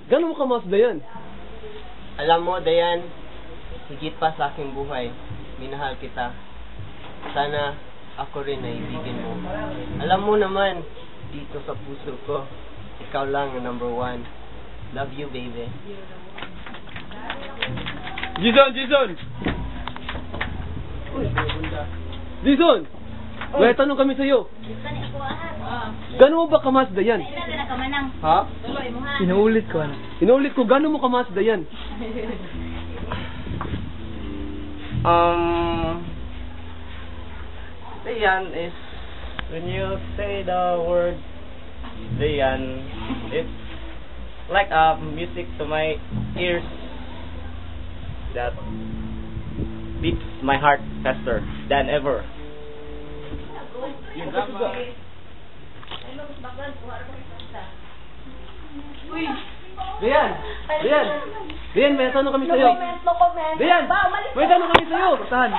Gano'n mo kamasda yan? Alam mo, Dayan, higit pa sa aking buhay, minahal kita. Sana ako rin ay ibigin mo. Alam mo naman, dito sa puso ko, ikaw lang ang number one. Love you, baby. Jason! Jason! May tanong kami sa'yo. Gano'n mo ba kamasda yan? Ha? Inuulit ko na. Inuulit ko, gano'n mo kamasda yan? Dayan is, when you say the word Dayan, it's like music to my ears that beats my heart faster than ever. Dayan, may tanong kami sa'yo. Dayan, may tanong kami sa'yo. Saan?